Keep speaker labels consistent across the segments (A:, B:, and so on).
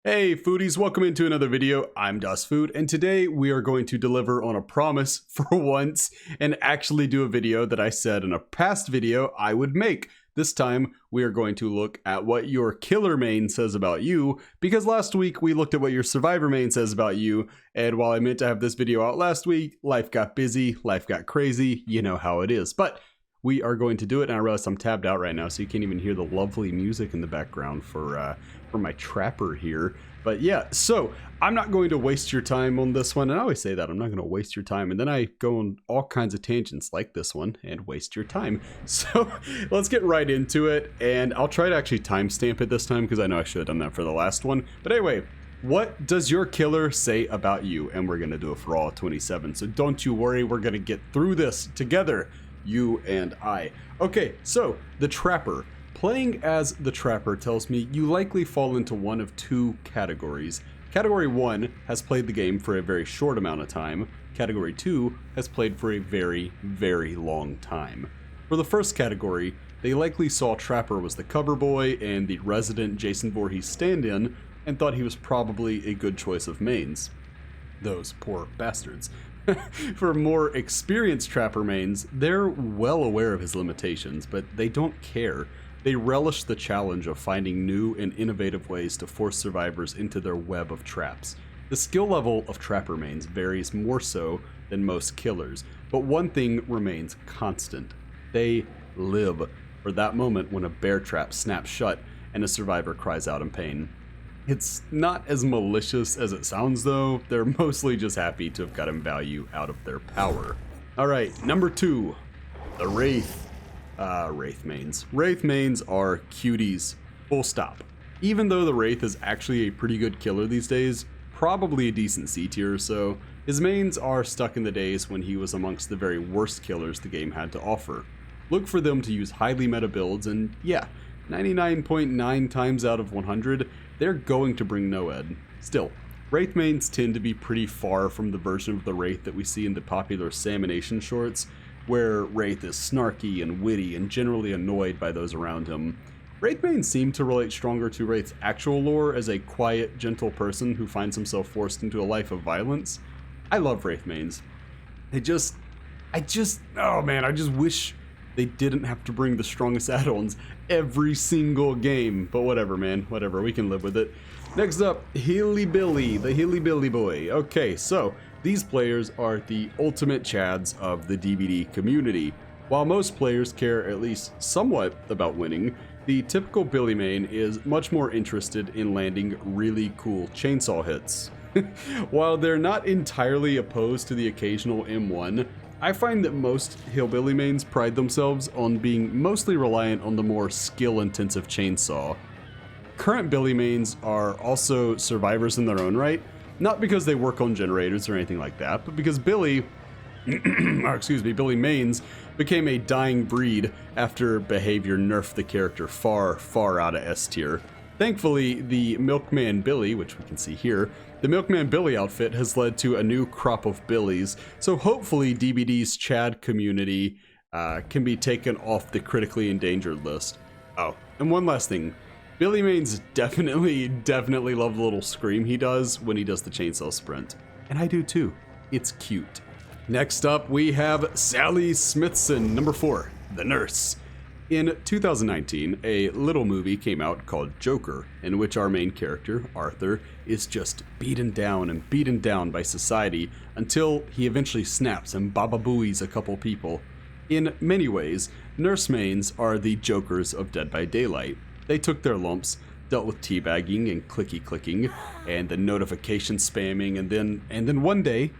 A: Hey foodies, welcome into another video. I'm DustFood, and today we are going to deliver on a promise for once and actually do a video that I said in a past video I would make. This time we are going to look at what your killer main says about you, because last week we looked at what your survivor main says about you, and while I meant to have this video out last week, life got busy, life got crazy, you know how it is. But we are going to do it, and I realize I'm tabbed out right now, so you can't even hear the lovely music in the background for my trapper here. But yeah, so I'm not going to waste your time on this one, and I always say that, I'm not going to waste your time, and then I go on all kinds of tangents like this one and waste your time. So let's get right into it, and I'll try to actually timestamp it this time, because I know I should have done that for the last one. But anyway, what does your killer say about you? And we're going to do it for all 27, so don't you worry, we're going to get through this together, you and I. Okay, so the Trapper. Playing as the Trapper tells me you likely fall into one of two categories. Category 1 has played the game for a very short amount of time. Category 2 has played for a very, very long time. For the first category, they likely saw Trapper was the cover boy and the resident Jason Voorhees stand-in and thought he was probably a good choice of mains. Those poor bastards. For more experienced Trapper mains, they're well aware of his limitations, but they don't care. They relish the challenge of finding new and innovative ways to force survivors into their web of traps. The skill level of Trapper mains varies more so than most killers, but one thing remains constant. They live for that moment when a bear trap snaps shut and a survivor cries out in pain. It's not as malicious as it sounds though, they're mostly just happy to have gotten value out of their power. Alright, number 2, the Wraith. Wraith mains. Wraith mains are cuties, full stop. Even though the Wraith is actually a pretty good killer these days, probably a decent C tier or so, his mains are stuck in the days when he was amongst the very worst killers the game had to offer. Look for them to use highly meta builds, and yeah, 99.9 times out of 100, they're going to bring no-ed. Still, Wraith mains tend to be pretty far from the version of the Wraith that we see in the popular Salmonation shorts, where Wraith is snarky and witty and generally annoyed by those around him. Wraith mains seem to relate stronger to Wraith's actual lore as a quiet, gentle person who finds himself forced into a life of violence. I love Wraith mains. I just wish they didn't have to bring the strongest add-ons every single game. But whatever, man, whatever, we can live with it. Next up, Hilly Billy, the Hilly Billy boy. Okay, so these players are the ultimate chads of the DBD community. While most players care at least somewhat about winning, the typical Billy main is much more interested in landing really cool chainsaw hits. While they're not entirely opposed to the occasional M1, I find that most Hillbilly mains pride themselves on being mostly reliant on the more skill-intensive chainsaw. Current Billy mains are also survivors in their own right, not because they work on generators or anything like that, but because Billy mains became a dying breed after behavior nerfed the character far, far out of S tier. Thankfully, the Milkman Billy, which we can see here, the Milkman Billy outfit has led to a new crop of Billies, so hopefully DBD's Chad community can be taken off the critically endangered list. Oh, and one last thing. Billy mains definitely love the little scream he does when he does the chainsaw sprint. And I do too. It's cute. Next up, we have Sally Smithson, number 4, the Nurse. In 2019, a little movie came out called Joker, in which our main character, Arthur, is just beaten down by society until he eventually snaps and baba-booies a couple people. In many ways, Nurse mains are the Jokers of Dead by Daylight. They took their lumps, dealt with teabagging and clicky clicking, and the notification spamming, and then one day,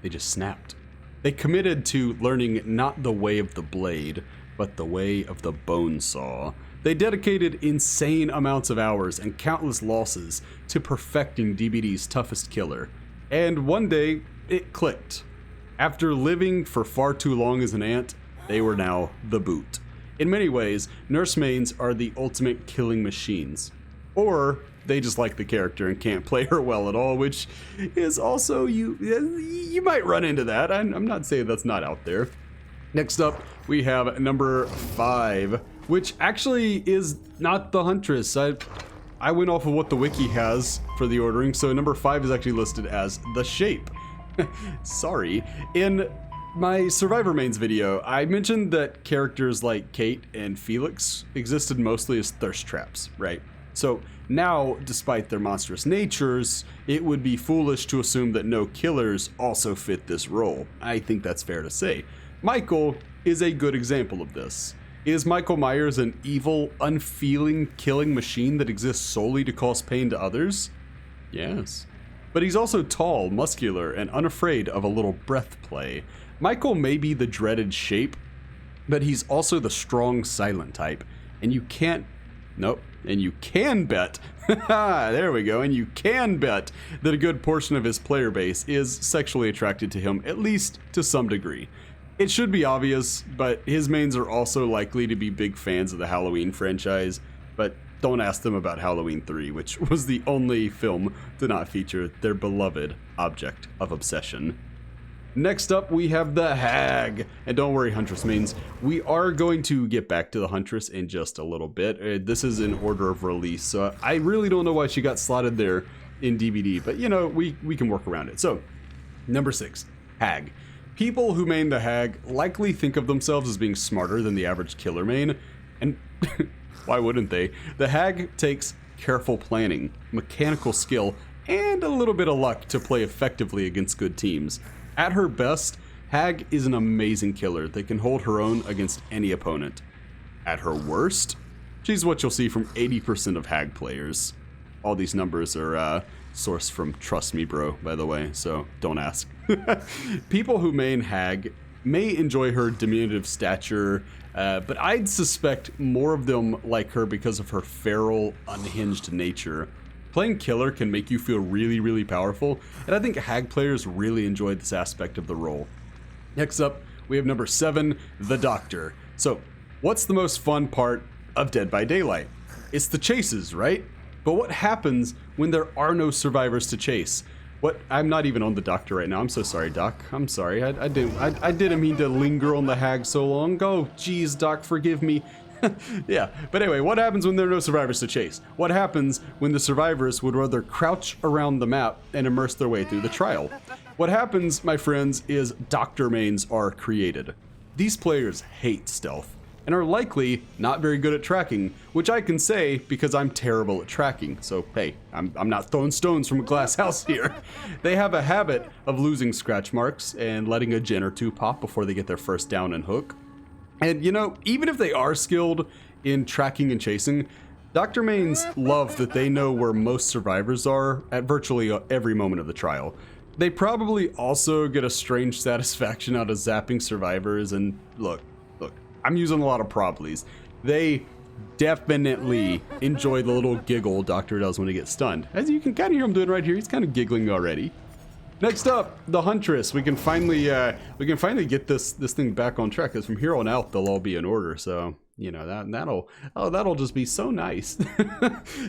A: they just snapped. They committed to learning not the way of the blade, but the way of the bone saw. They dedicated insane amounts of hours and countless losses to perfecting DBD's toughest killer. And one day, it clicked. After living for far too long as an ant, they were now the boot. In many ways, Nurse mains are the ultimate killing machines. Or they just like the character and can't play her well at all, which is also, you might run into that. I'm not saying that's not out there. Next up, we have number 5, which actually is not the Huntress. I went off of what the wiki has for the ordering, so number 5 is actually listed as the shape. Sorry. In my Survivor Mains video, I mentioned that characters like Kate and Felix existed mostly as thirst traps, right? So now, despite their monstrous natures, it would be foolish to assume that no killers also fit this role. I think that's fair to say. Michael is a good example of this. Is Michael Myers an evil, unfeeling, killing machine that exists solely to cause pain to others? Yes. But he's also tall, muscular, and unafraid of a little breath play. Michael may be the dreaded shape, but he's also the strong, silent type. And you can't... Nope. And you can bet, there we go, and you can bet that a good portion of his player base is sexually attracted to him, at least to some degree. It should be obvious, but his mains are also likely to be big fans of the Halloween franchise, but don't ask them about Halloween 3, which was the only film to not feature their beloved object of obsession. Next up, we have the Hag. And don't worry, Huntress mains, we are going to get back to the Huntress in just a little bit. This is in order of release, so I really don't know why she got slotted there in DVD, but you know, we can work around it. So, number 6, Hag. People who main the Hag likely think of themselves as being smarter than the average killer main, and why wouldn't they? The Hag takes careful planning, mechanical skill, and a little bit of luck to play effectively against good teams. At her best, Hag is an amazing killer that can hold her own against any opponent. At her worst, she's what you'll see from 80% of Hag players. All these numbers are sourced from Trust Me Bro, by the way, so don't ask. People who main Hag may enjoy her diminutive stature, but I'd suspect more of them like her because of her feral, unhinged nature. Playing killer can make you feel really, really powerful, and I think Hag players really enjoyed this aspect of the role. Next up, we have number 7, the Doctor. So, what's the most fun part of Dead by Daylight? It's the chases, right? But what happens when there are no survivors to chase? I'm not even on the Doctor right now. I'm so sorry, Doc. I'm sorry. I didn't mean to linger on the Hag so long. Oh, geez, Doc, forgive me. Yeah, but anyway, what happens when there are no survivors to chase? What happens when the survivors would rather crouch around the map and immerse their way through the trial? What happens, my friends, is Doctor mains are created. These players hate stealth, and are likely not very good at tracking, which I can say because I'm terrible at tracking, so hey, I'm not throwing stones from a glass house here. They have a habit of losing scratch marks and letting a gen or two pop before they get their first down and hook. And you know, even if they are skilled in tracking and chasing, Dr. Mains love that they know where most survivors are at virtually every moment of the trial. They probably also get a strange satisfaction out of zapping survivors, and look, I'm using a lot of probablys. They definitely enjoy the little giggle Doctor does when he gets stunned. As you can kind of hear him doing right here, he's kind of giggling already. Next up, the Huntress. We can finally get this thing back on track, because from here on out they'll all be in order. So you know that'll just be so nice.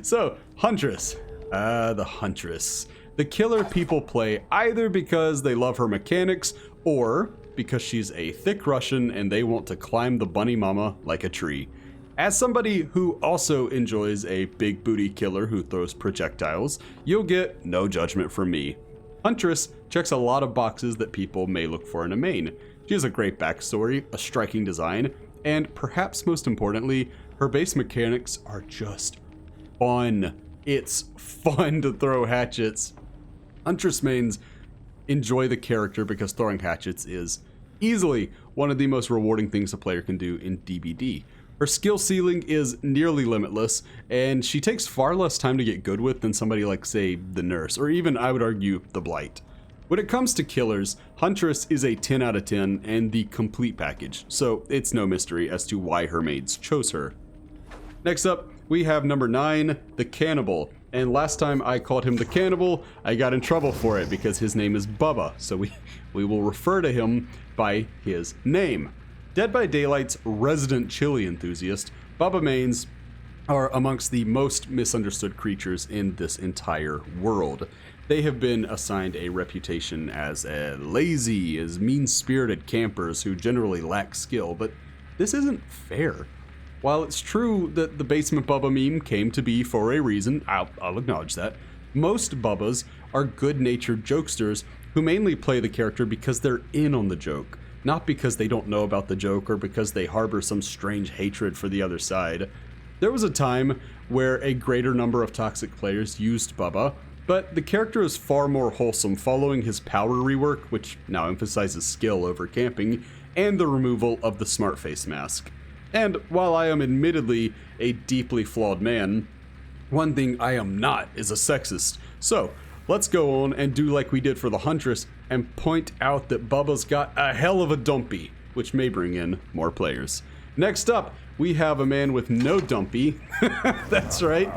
A: So Huntress, the Huntress, the killer people play either because they love her mechanics or because she's a thick Russian and they want to climb the bunny mama like a tree. As somebody who also enjoys a big booty killer who throws projectiles, you'll get no judgment from me. Huntress checks a lot of boxes that people may look for in a main. She has a great backstory, a striking design, and perhaps most importantly, her base mechanics are just fun. It's fun to throw hatchets. Huntress mains enjoy the character because throwing hatchets is easily one of the most rewarding things a player can do in DBD. Her skill ceiling is nearly limitless, and she takes far less time to get good with than somebody like, say, the Nurse, or even, I would argue, the Blight. When it comes to killers, Huntress is a 10 out of 10 and the complete package, so it's no mystery as to why her mates chose her. Next up, we have number 9, the Cannibal. And last time I called him the Cannibal, I got in trouble for it because his name is Bubba, so we will refer to him by his name. Dead by Daylight's resident chili enthusiast, Bubba mains are amongst the most misunderstood creatures in this entire world. They have been assigned a reputation as lazy, as mean-spirited campers who generally lack skill, but this isn't fair. while it's true that the Basement Bubba meme came to be for a reason, I'll acknowledge that, most Bubbas are good-natured jokesters who mainly play the character because they're in on the joke, not because they don't know about the joke or because they harbor some strange hatred for the other side. There was a time where a greater number of toxic players used Bubba, but the character is far more wholesome following his power rework, which now emphasizes skill over camping, and the removal of the smart face mask. And while I am admittedly a deeply flawed man, one thing I am not is a sexist. So, let's go on and do like we did for the Huntress and point out that Bubba's got a hell of a dumpy, which may bring in more players. Next up, we have a man with no dumpy. That's right.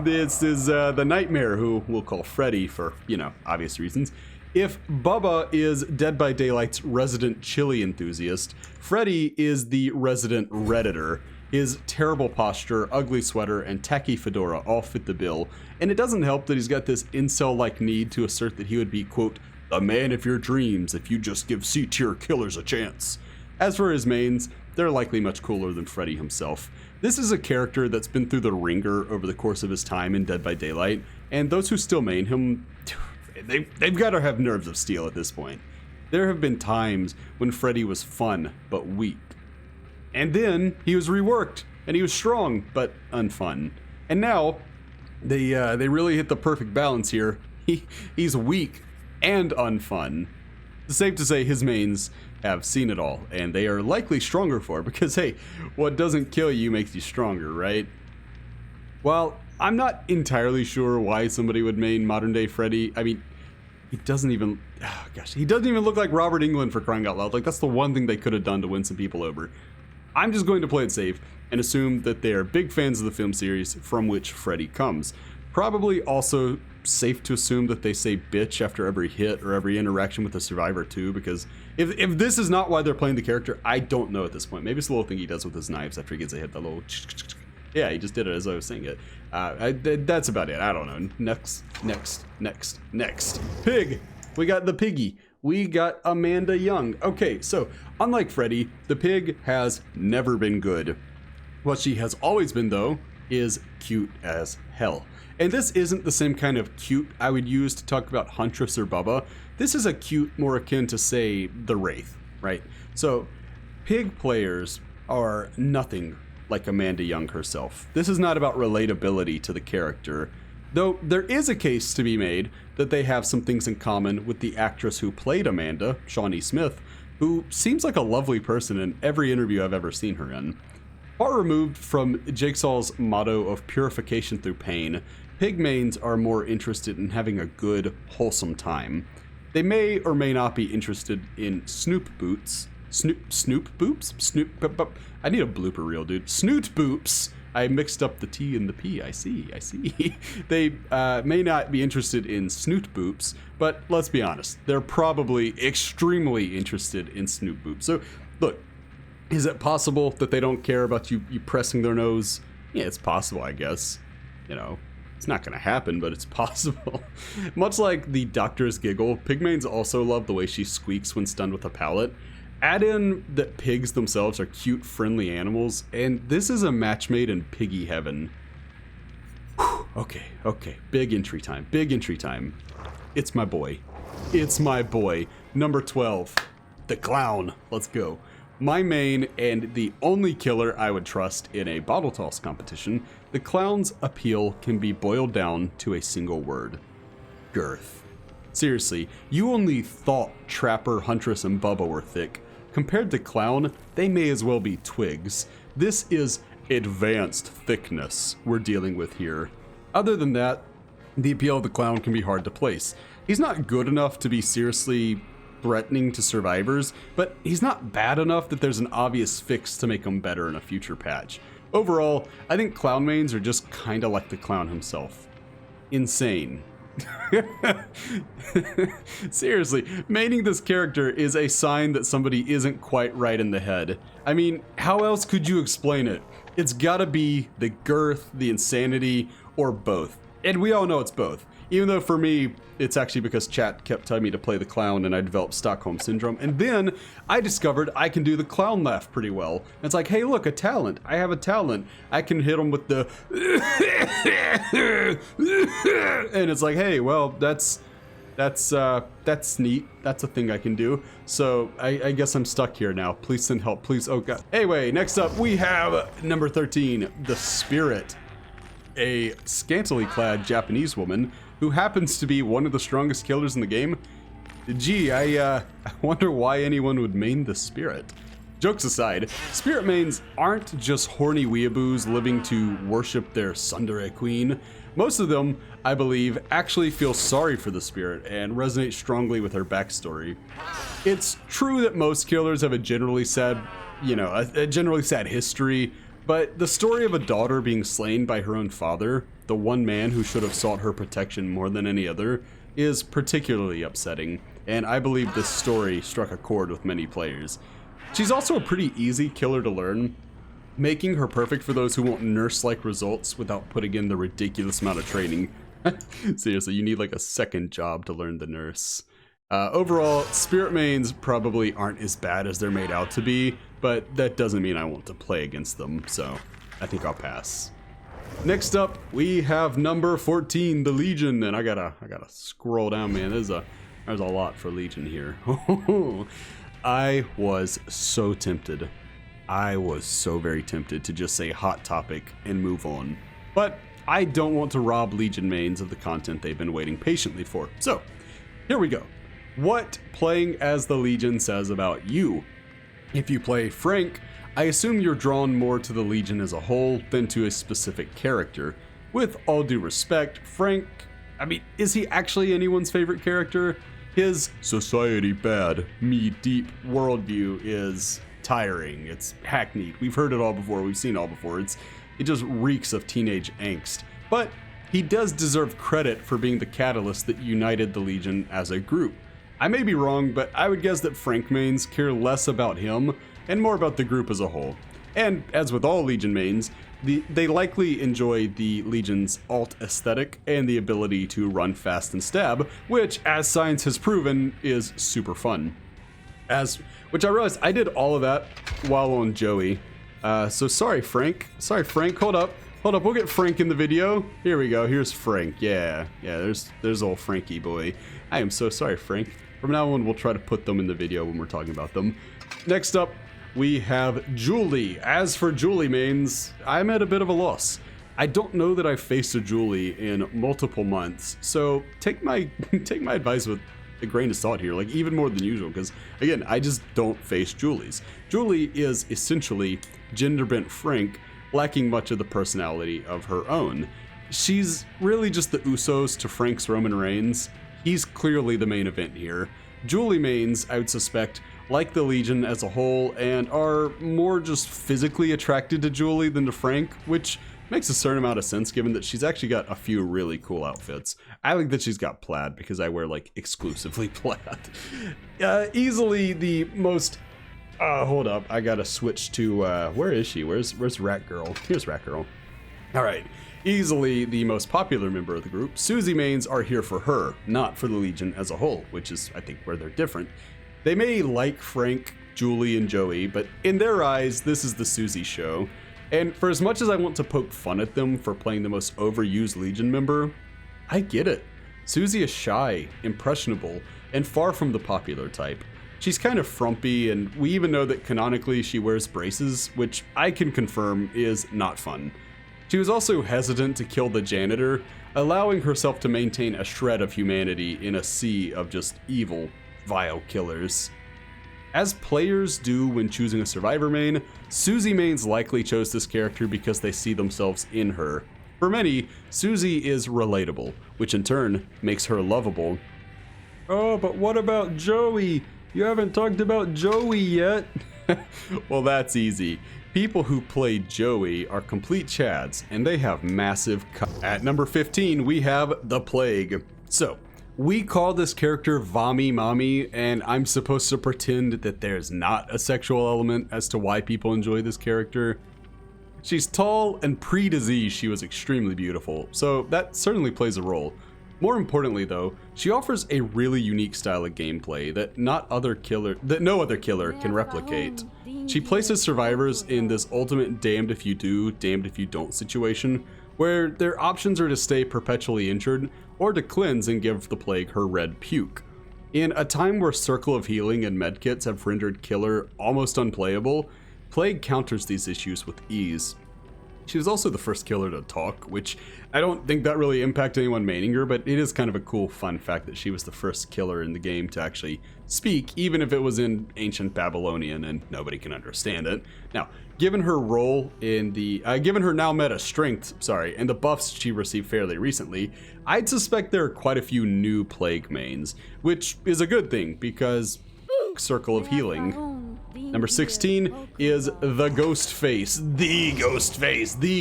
A: This is the Nightmare, who we'll call Freddy for, obvious reasons. If Bubba is Dead by Daylight's resident chili enthusiast, Freddy is the resident Redditor. His terrible posture, ugly sweater, and tacky fedora all fit the bill, and it doesn't help that he's got this incel-like need to assert that he would be, quote, the man of your dreams if you just give C-tier killers a chance. As for his mains, they're likely much cooler than Freddy himself. This is a character that's been through the ringer over the course of his time in Dead by Daylight, and those who still main him, they've got to have nerves of steel at this point. There have been times when Freddy was fun, but weak. And then he was reworked, and he was strong, but unfun. And now, they really hit the perfect balance here. He's weak and unfun. It's safe to say his mains have seen it all, and they are likely stronger for it, because hey, what doesn't kill you makes you stronger, right? Well, I'm not entirely sure why somebody would main modern day Freddy. I mean, he doesn't even look like Robert Englund, for crying out loud. Like, that's the one thing they could have done to win some people over. I'm just going to play it safe and assume that they are big fans of the film series from which Freddy comes. Probably also safe to assume that they say bitch after every hit or every interaction with the survivor too, because if this is not why they're playing the character, I don't know at this point. Maybe it's the little thing he does with his knives after he gets a hit, that little yeah, he just did it as I was saying it. That's about it. I don't know. Next. Pig! We got the piggy. We got Amanda Young. Okay, so unlike Freddy, the pig has never been good. What she has always been, though, is cute as hell. And this isn't the same kind of cute I would use to talk about Huntress or Bubba. This is a cute more akin to, say, the Wraith, right? So, pig players are nothing like Amanda Young herself. This is not about relatability to the character, though there is a case to be made that they have some things in common with the actress who played Amanda, Shawnee Smith, who seems like a lovely person in every interview I've ever seen her in. Far removed from Jigsaw's motto of purification through pain, pig mains are more interested in having a good, wholesome time. They may or may not be interested in snoop boots. Snoop boops? I need a blooper reel, dude. Snoot boops. I mixed up the T and the P. I see. They may not be interested in snoot boops, but let's be honest, they're probably extremely interested in snoot boops. So, look, is it possible that they don't care about you pressing their nose? Yeah, it's possible, I guess. It's not gonna happen, but it's possible. Much like the doctor's giggle, pigmains also love the way she squeaks when stunned with a pallet. Add in that pigs themselves are cute, friendly animals, and this is a match made in piggy heaven. Whew, okay. Big entry time. It's my boy. Number 12. The clown. Let's go. My main and the only killer I would trust in a bottle toss competition, the clown's appeal can be boiled down to a single word. Girth. Seriously, you only thought Trapper, Huntress, and Bubba were thick. Compared to Clown, they may as well be twigs. This is advanced thickness we're dealing with here. Other than that, the appeal of the Clown can be hard to place. He's not good enough to be seriously threatening to survivors, but he's not bad enough that there's an obvious fix to make him better in a future patch. Overall, I think Clown mains are just kinda like the Clown himself. Insane. Seriously, maining this character is a sign that somebody isn't quite right in the head. I mean, how else could you explain it? It's gotta be the girth, the insanity, or both. And we all know it's both. Even though for me, it's actually because chat kept telling me to play the clown and I developed Stockholm Syndrome. And then I discovered I can do the clown laugh pretty well. It's like, hey, look, a talent. I have a talent. I can hit them with the... and it's like, hey, well, that's neat. That's a thing I can do. So I guess I'm stuck here now. Please send help, please. Oh, God. Anyway, next up, we have number 13, the Spirit. A scantily clad Japanese woman who happens to be one of the strongest killers in the game. Gee, I wonder why anyone would main the Spirit. Jokes aside, Spirit mains aren't just horny weeaboos living to worship their tsundere queen. Most of them, I believe, actually feel sorry for the Spirit and resonate strongly with her backstory. It's true that most killers have a generally sad, a generally sad history, but the story of a daughter being slain by her own father, the one man who should have sought her protection more than any other, is particularly upsetting, and I believe this story struck a chord with many players. She's also a pretty easy killer to learn, making her perfect for those who want nurse-like results without putting in the ridiculous amount of training. Seriously, you need like a second job to learn the nurse. Overall, Spirit mains probably aren't as bad as they're made out to be, but that doesn't mean I want to play against them, so I think I'll pass. Next up, we have number 14, the Legion, and I gotta scroll down, man. There's a lot for Legion here. I was so tempted. I was so very tempted to just say hot topic and move on, but I don't want to rob Legion mains of the content they've been waiting patiently for. So, here we go. What playing as the Legion says about you. If you play Frank, I assume you're drawn more to the Legion as a whole than to a specific character. With all due respect, Frank, is he actually anyone's favorite character? His society bad, me deep worldview is tiring, it's hackneyed. We've heard it all before, we've seen it all before. It just reeks of teenage angst. But he does deserve credit for being the catalyst that united the Legion as a group. I may be wrong, but I would guess that Frank mains care less about him and more about the group as a whole. And as with all Legion mains, they likely enjoy the Legion's alt aesthetic and the ability to run fast and stab, which, as science has proven, is super fun. Which I realized I did all of that while on Joey. So sorry, Frank. Hold up, we'll get Frank in the video. Here we go, here's Frank. Yeah, there's old Frankie boy. I am so sorry, Frank. From now on, we'll try to put them in the video when we're talking about them. Next up, we have Julie. As for Julie mains, I'm at a bit of a loss. I don't know that I've faced a Julie in multiple months, so take my advice with a grain of salt here, like even more than usual, because again, I just don't face Julies. Julie is essentially gender-bent Frank, lacking much of the personality of her own. She's really just the Usos to Frank's Roman Reigns. He's clearly the main event here. Julie mains, I would suspect, like the Legion as a whole, and are more just physically attracted to Julie than to Frank, which makes a certain amount of sense given that she's actually got a few really cool outfits. I like that she's got plaid because I wear like exclusively plaid. Easily the most... hold up, I gotta switch to, where is she? Where's Rat Girl? Here's Rat Girl. Alright, easily the most popular member of the group, Susie mains are here for her, not for the Legion as a whole, which is, I think, where they're different. They may like Frank, Julie, and Joey, but in their eyes, this is the Susie show. And for as much as I want to poke fun at them for playing the most overused Legion member, I get it. Susie is shy, impressionable, and far from the popular type. She's kind of frumpy, and we even know that canonically she wears braces, which I can confirm is not fun. She was also hesitant to kill the janitor, allowing herself to maintain a shred of humanity in a sea of just evil, vile killers. As players do when choosing a survivor main, Susie mains likely chose this character because they see themselves in her. For many, Susie is relatable, which in turn makes her lovable. Oh, but what about Joey? You haven't talked about Joey yet. Well, that's easy. People who play Joey are complete chads, and they have massive At number 15, we have the Plague. So, we call this character Vommy Mommy, and I'm supposed to pretend that there's not a sexual element as to why people enjoy this character. She's tall, and pre-disease she was extremely beautiful, so that certainly plays a role. More importantly though, she offers a really unique style of gameplay that no other killer can replicate. She places survivors in this ultimate damned if you do, damned if you don't situation, where their options are to stay perpetually injured or to cleanse and give the plague her red puke. In a time where Circle of Healing and medkits have rendered Killer almost unplayable, Plague counters these issues with ease. She was also the first killer to talk, which I don't think that really impacted anyone maining her, but it is kind of a cool fun fact that she was the first killer in the game to actually speak, even if it was in ancient Babylonian and nobody can understand it. Now, given her role in the, given her now meta strength, and the buffs she received fairly recently, I'd suspect there are quite a few new Plague mains, which is a good thing because Circle of Healing. Number 16 is the Ghost Face, the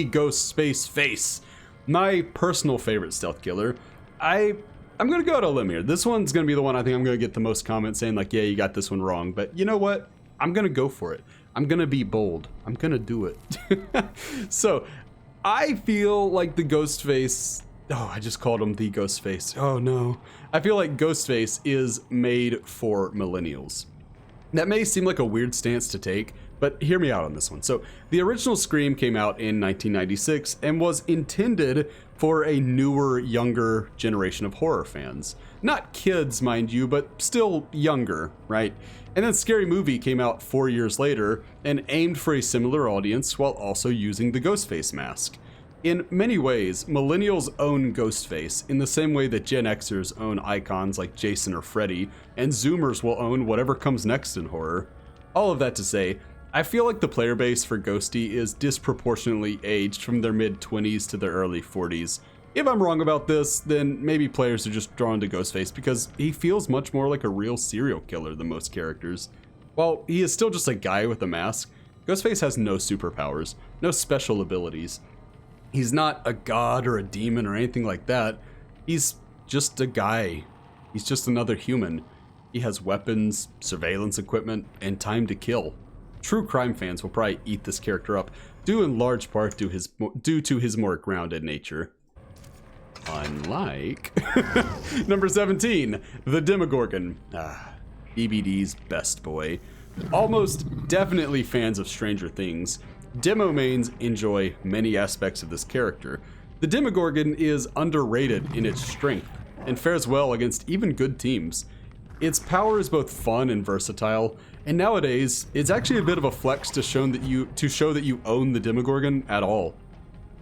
A: Ghost Space Face. My personal favorite stealth killer. I'm gonna go out on a limb here. This one's gonna be the one I think I'm gonna get the most comments saying like, yeah, you got this one wrong. But you know what? I'm gonna go for it. I'm gonna be bold. I'm gonna do it. So I feel like the Ghost Face. Oh, I just called him the Ghost Face. Oh no. I feel like Ghost Face is made for millennials. That may seem like a weird stance to take, but hear me out on this one. So the original Scream came out in 1996 and was intended for a newer, younger generation of horror fans. Not kids, mind you, but still younger, right? And then Scary Movie came out 4 years later and aimed for a similar audience while also using the Ghostface mask. In many ways, millennials own Ghostface in the same way that Gen Xers own icons like Jason or Freddy, and Zoomers will own whatever comes next in horror. All of that to say, I feel like the player base for Ghosty is disproportionately aged from their mid-20s to their early 40s. If I'm wrong about this, then maybe players are just drawn to Ghostface because he feels much more like a real serial killer than most characters. While he is still just a guy with a mask, Ghostface has no superpowers, no special abilities. He's not a god or a demon or anything like that. He's just a guy. He's just another human. He has weapons, surveillance equipment, and time to kill. True crime fans will probably eat this character up, due in large part due to his more grounded nature. Unlike number 17, the Demogorgon. EBD's best boy. Almost definitely fans of Stranger Things. Demo mains enjoy many aspects of this character. The Demogorgon is underrated in its strength and fares well against even good teams. Its power is both fun and versatile, and nowadays it's actually a bit of a flex to show that you own the Demogorgon at all.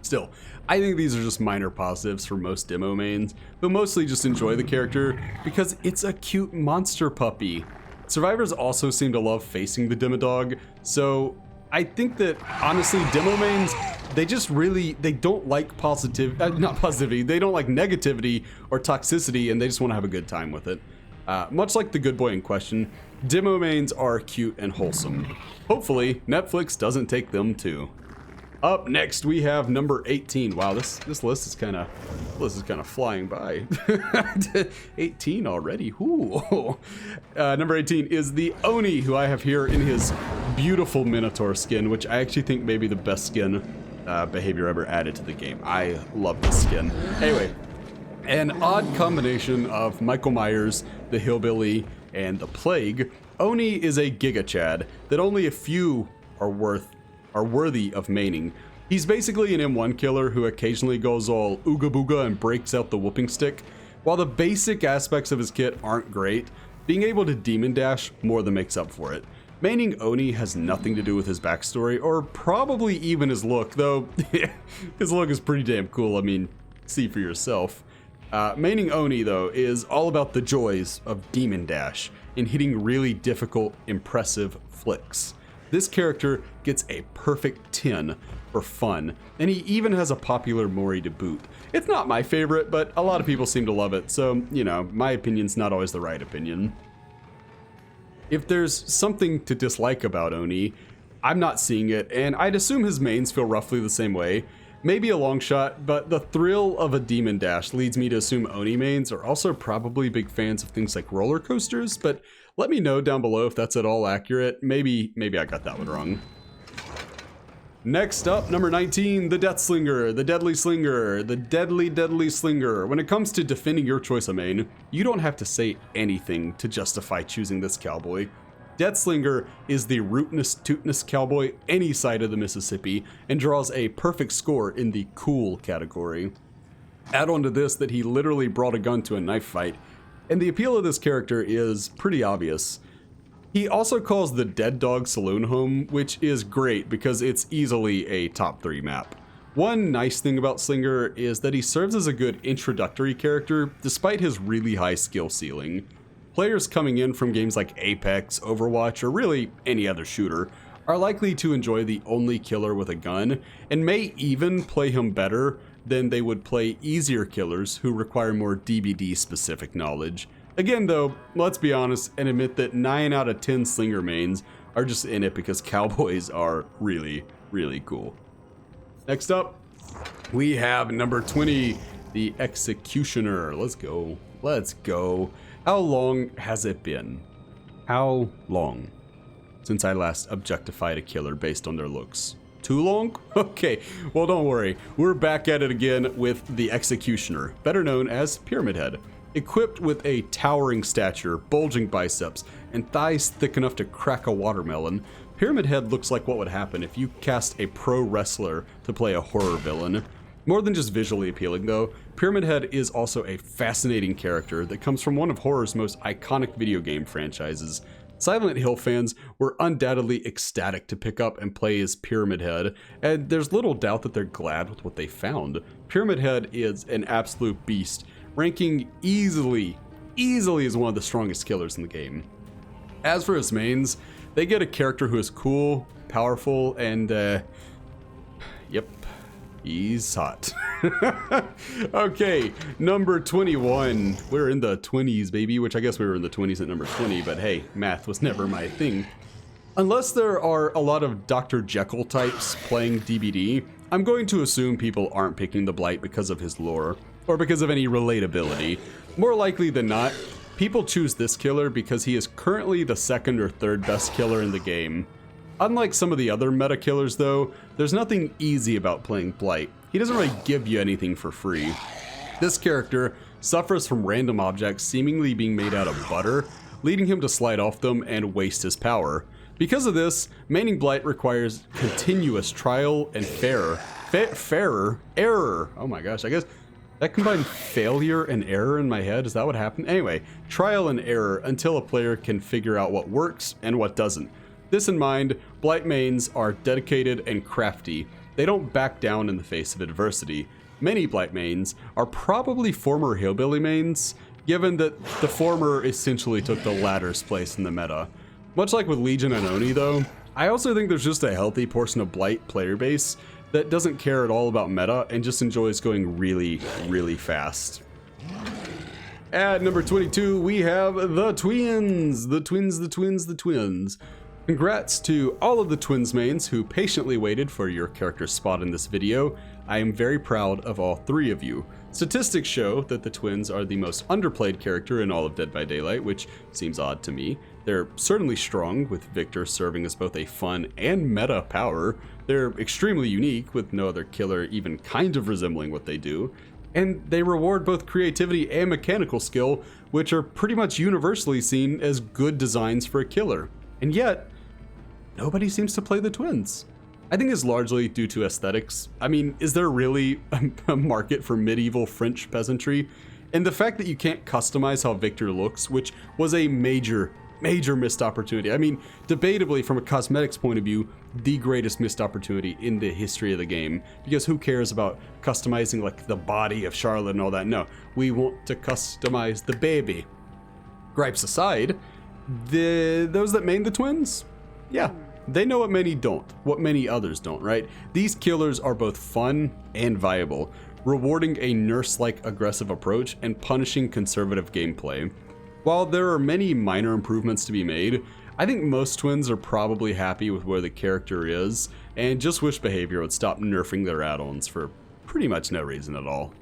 A: Still, I think these are just minor positives for most demo mains, who mostly just enjoy the character because it's a cute monster puppy. Survivors also seem to love facing the Demodog, so I think that honestly demo mains, they don't like not positivity, they don't like negativity or toxicity, and they just want to have a good time with it. Much like the good boy in question, demo mains are cute and wholesome. Hopefully Netflix doesn't take them too. Up next we have number 18. Wow, this list is kind of flying by. 18 already. Ooh. Number 18 is the Oni, who I have here in his beautiful Minotaur skin, which I actually think may be the best skin behavior ever added to the game. I love this skin. Anyway, an odd combination of Michael Myers, the Hillbilly, and the Plague, Oni is a Giga Chad that only a few are worthy of maining. He's basically an M1 killer who occasionally goes all ooga booga and breaks out the whooping stick. While the basic aspects of his kit aren't great, being able to demon dash more than makes up for it. Maining Oni has nothing to do with his backstory, or probably even his look, though his look is pretty damn cool. I mean, see for yourself. Maining Oni, though, is all about the joys of demon dash and hitting really difficult, impressive flicks. This character gets a perfect 10 for fun, and he even has a popular Mori to boot. It's not my favorite, but a lot of people seem to love it, so, you know, my opinion's not always the right opinion. If there's something to dislike about Oni, I'm not seeing it, and I'd assume his mains feel roughly the same way. Maybe a long shot, but the thrill of a demon dash leads me to assume Oni mains are also probably big fans of things like roller coasters, but let me know down below if that's at all accurate. Maybe I got that one wrong. Next up, number 19, the Deathslinger, the Deadly Slinger, the Deadly Slinger. When it comes to defending your choice of main, you don't have to say anything to justify choosing this cowboy. Deathslinger is the rootinest, tootinest cowboy any side of the Mississippi and draws a perfect score in the cool category. Add on to this that he literally brought a gun to a knife fight, and the appeal of this character is pretty obvious. He also calls the Dead Dog Saloon home, which is great because it's easily a top 3 map. One nice thing about Slinger is that he serves as a good introductory character despite his really high skill ceiling. Players coming in from games like Apex, Overwatch, or really any other shooter are likely to enjoy the only killer with a gun and may even play him better than they would play easier killers who require more DBD specific knowledge. Again though, let's be honest and admit that 9 out of 10 Slinger mains are just in it because cowboys are really, really cool. Next up, we have number 20, the Executioner. Let's go. Let's go. How long has it been? How long since I last objectified a killer based on their looks? Too long? Okay, well don't worry. We're back at it again with the Executioner, better known as Pyramid Head. Equipped with a towering stature, bulging biceps, and thighs thick enough to crack a watermelon, Pyramid Head looks like what would happen if you cast a pro wrestler to play a horror villain. More than just visually appealing though, Pyramid Head is also a fascinating character that comes from one of horror's most iconic video game franchises. Silent Hill fans were undoubtedly ecstatic to pick up and play as Pyramid Head, and there's little doubt that they're glad with what they found. Pyramid Head is an absolute beast, ranking easily as one of the strongest killers in the game. As for his mains, they get a character who is cool, powerful, and yep, he's hot. Okay, number 21. We're in the 20s, baby, which I guess we were in the 20s at number 20, but hey, math was never my thing. Unless there are a lot of Dr. Jekyll types playing DBD, I'm going to assume people aren't picking the Blight because of his lore, or because of any relatability. More likely than not, people choose this killer because he is currently the 2nd or 3rd best killer in the game. Unlike some of the other meta killers though, there's nothing easy about playing Blight. He doesn't really give you anything for free. This character suffers from random objects seemingly being made out of butter, leading him to slide off them and waste his power. Because of this, maining Blight requires continuous trial and error. Oh my gosh, I guess that combined failure and error in my head. Is that what happened? Anyway, trial and error until a player can figure out what works and what doesn't. This in mind, Blight mains are dedicated and crafty. They don't back down in the face of adversity. Many Blight mains are probably former Hillbilly mains, given that the former essentially took the latter's place in the meta. Much like with Legion and Oni though, I also think there's just a healthy portion of Blight player base that doesn't care at all about meta and just enjoys going really, really fast. At number 22, we have the Twins. The Twins. Congrats to all of the Twins mains who patiently waited for your character's spot in this video. I am very proud of all 3 of you. Statistics show that the Twins are the most underplayed character in all of Dead by Daylight, which seems odd to me. They're certainly strong, with Victor serving as both a fun and meta power. They're extremely unique, with no other killer even kind of resembling what they do. And they reward both creativity and mechanical skill, which are pretty much universally seen as good designs for a killer. And yet, nobody seems to play the Twins. I think it's largely due to aesthetics. I mean, is there really a market for medieval French peasantry? And the fact that you can't customize how Victor looks, which was a major missed opportunity. I mean, debatably from a cosmetics point of view, the greatest missed opportunity in the history of the game. Because who cares about customizing like the body of Charlotte and all that? No, we want to customize the baby. Gripes aside, those that main the Twins, yeah, they know what many others don't, right? These killers are both fun and viable, rewarding a nurse-like aggressive approach and punishing conservative gameplay. While there are many minor improvements to be made, I think most Twins are probably happy with where the character is and just wish behavior would stop nerfing their add-ons for pretty much no reason at all.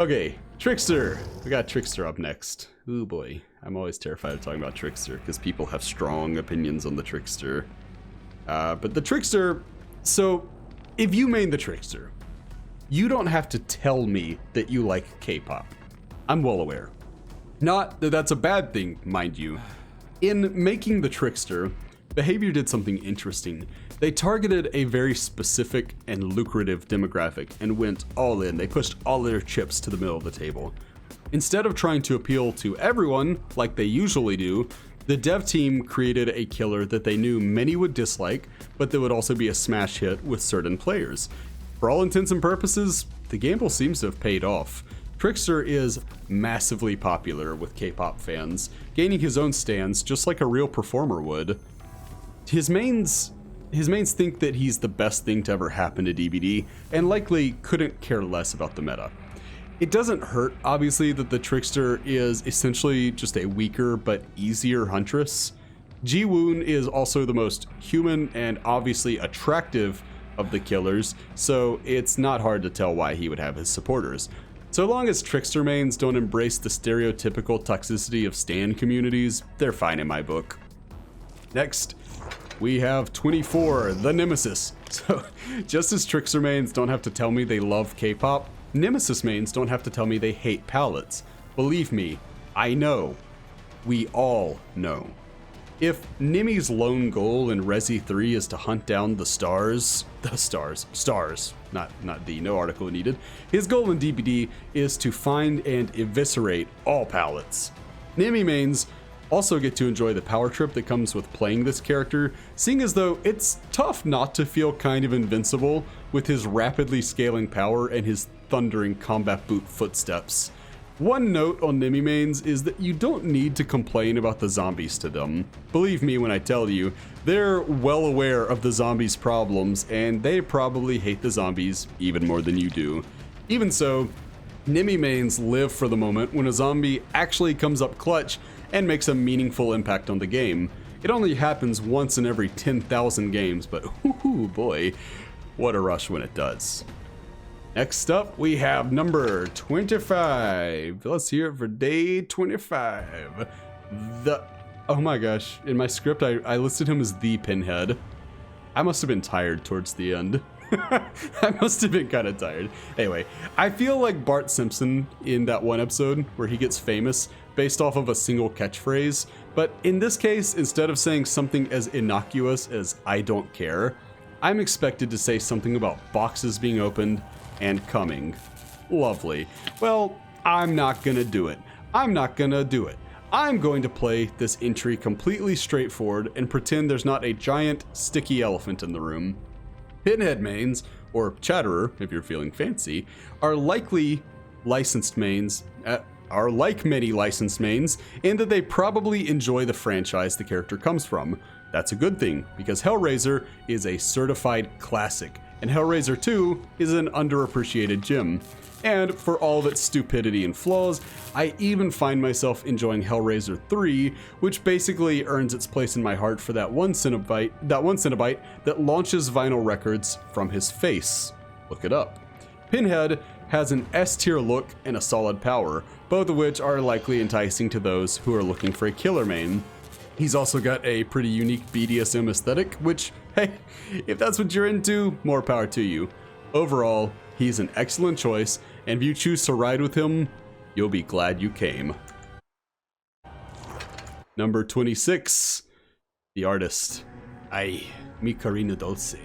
A: Okay, Trickster. We got Trickster up next. Ooh boy, I'm always terrified of talking about Trickster because people have strong opinions on the Trickster. But the Trickster, so if you main the Trickster, you don't have to tell me that you like K-pop. I'm well aware. Not that that's a bad thing, mind you. In making the Trickster, Behavior did something interesting. They targeted a very specific and lucrative demographic and went all in. They pushed all their chips to the middle of the table. Instead of trying to appeal to everyone like they usually do, the dev team created a killer that they knew many would dislike, but that would also be a smash hit with certain players. For all intents and purposes, the gamble seems to have paid off. Trickster is massively popular with K-pop fans, gaining his own stance just like a real performer would. His mains think that he's the best thing to ever happen to DBD, and likely couldn't care less about the meta. It doesn't hurt, obviously, that the Trickster is essentially just a weaker but easier Huntress. Ji-woon is also the most human and obviously attractive of the killers, so it's not hard to tell why he would have his supporters. So long as Trickster mains don't embrace the stereotypical toxicity of stan communities, they're fine in my book. Next, we have 24, the Nemesis. So just as Trickster mains don't have to tell me they love K-pop, Nemesis mains don't have to tell me they hate palettes. Believe me, I know. We all know. If Nemi's lone goal in Resi 3 is to hunt down stars, not the, no article needed. His goal in DBD is to find and eviscerate all palettes. Nemi mains also get to enjoy the power trip that comes with playing this character, seeing as though it's tough not to feel kind of invincible with his rapidly scaling power and his thundering combat boot footsteps. One note on Nemi mains is that you don't need to complain about the zombies to them. Believe me when I tell you, they're well aware of the zombies' problems, and they probably hate the zombies even more than you do. Even so, Nemi mains live for the moment when a zombie actually comes up clutch and makes a meaningful impact on the game. It only happens once in every 10,000 games, but whoo boy, what a rush when it does. Next up, we have number 25. Let's hear it for day 25. Oh my gosh, in my script, I listed him as the Pinhead. I must have been tired towards the end. I must have been kind of tired. Anyway, I feel like Bart Simpson in that one episode where he gets famous based off of a single catchphrase. But in this case, instead of saying something as innocuous as "I don't care," I'm expected to say something about boxes being opened and coming. Lovely. Well, I'm not gonna do it. I'm going to play this entry completely straightforward and pretend there's not a giant, sticky elephant in the room. Pinhead mains, or Chatterer if you're feeling fancy, are like many licensed mains in that they probably enjoy the franchise the character comes from. That's a good thing, because Hellraiser is a certified classic, and Hellraiser 2 is an underappreciated gem. And for all of its stupidity and flaws, I even find myself enjoying Hellraiser 3, which basically earns its place in my heart for that one Cenobite that launches vinyl records from his face. Look it up. Pinhead has an S-tier look and a solid power, both of which are likely enticing to those who are looking for a killer main. He's also got a pretty unique BDSM aesthetic, which, hey, if that's what you're into, more power to you. Overall, he's an excellent choice, and if you choose to ride with him, you'll be glad you came. Number 26, the artist. Ay, mi carina dulce.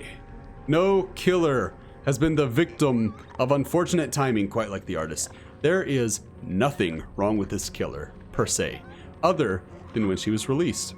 A: No killer has been the victim of unfortunate timing quite like the artist. There is nothing wrong with this killer, per se, other than when she was released.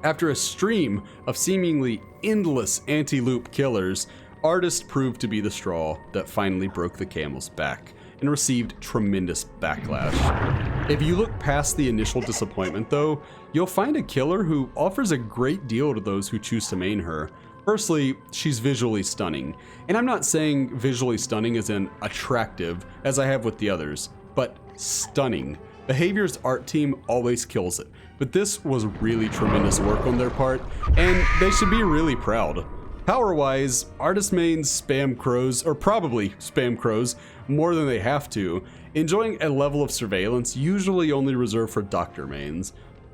A: After a stream of seemingly endless anti-loop killers, Artist proved to be the straw that finally broke the camel's back and received tremendous backlash. If you look past the initial disappointment though, you'll find a killer who offers a great deal to those who choose to main her. Firstly, she's visually stunning, and I'm not saying visually stunning as in attractive as I have with the others, but stunning. Behavior's art team always kills it, but this was really tremendous work on their part, and they should be really proud. Power-wise, artist mains spam crows, or probably spam crows, more than they have to, enjoying a level of surveillance usually only reserved for doctor mains.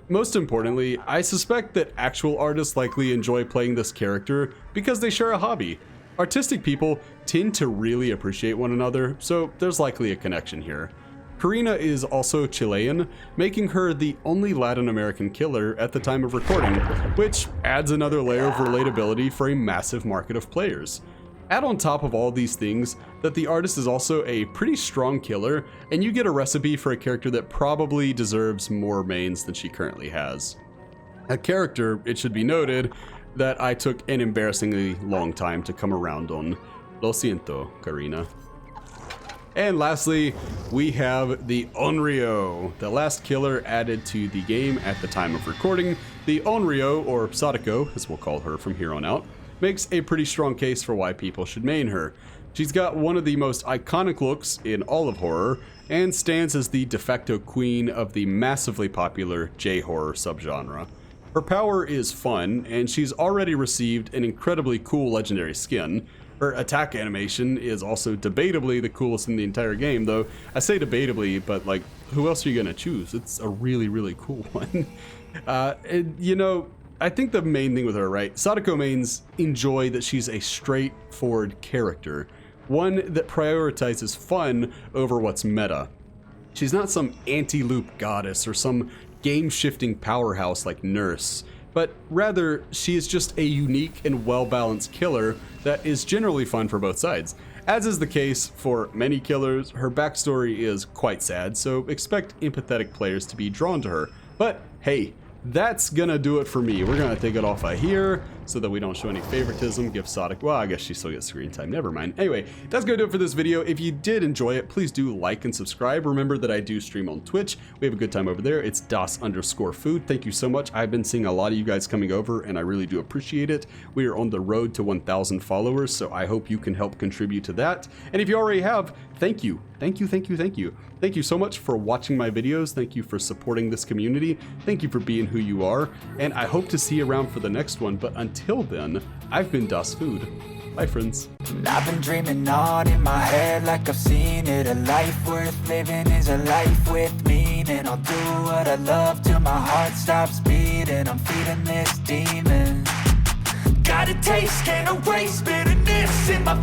A: Most importantly, I suspect that actual artists likely enjoy playing this character because they share a hobby. Artistic people tend to really appreciate one another, so there's likely a connection here. Karina is also Chilean, making her the only Latin American killer at the time of recording, which adds another layer of relatability for a massive market of players. Add on top of all these things that the artist is also a pretty strong killer, and you get a recipe for a character that probably deserves more mains than she currently has. A character, it should be noted, that I took an embarrassingly long time to come around on. Lo siento, Karina. And lastly, we have the Onryo, the last killer added to the game at the time of recording. The Onryo, or Sadako, as we'll call her from here on out, makes a pretty strong case for why people should main her. She's got one of the most iconic looks in all of horror, and stands as the de facto queen of the massively popular J-horror subgenre. Her power is fun, and she's already received an incredibly cool legendary skin. Her attack animation is also debatably the coolest in the entire game, though I say debatably, but like, who else are you gonna choose? It's a really, really cool one. You know, I think the main thing with her, right? Sadako mains enjoy that she's a straightforward character, one that prioritizes fun over what's meta. She's not some anti-loop goddess or some game-shifting powerhouse like Nurse, but rather she is just a unique and well-balanced killer that is generally fun for both sides. As is the case for many killers, her backstory is quite sad, so expect empathetic players to be drawn to her. But hey, that's gonna do it for me. We're gonna take it off of here so that we don't show any favoritism. Give Sadako, well, I guess she still gets screen time, never mind. Anyway, that's gonna do it for this video. If you did enjoy it, please do like and subscribe. Remember that I do stream on Twitch. We have a good time over there. It's das_food. Thank you so much. I've been seeing a lot of you guys coming over and I really do appreciate it. We are on the road to 1,000 followers, so I hope you can help contribute to that. And if you already have, thank you. Thank you, thank you, thank you. Thank you so much for watching my videos. Thank you for supporting this community. Thank you for being who you are. And I hope to see you around for the next one. But until then, I've been DasFood. Bye, friends.
B: I've been dreaming on in my head like I've seen it. A life worth living is a life with meaning. I'll do what I love till my heart stops beating. I'm feeding this demon. Got a taste, can't erase bitterness in my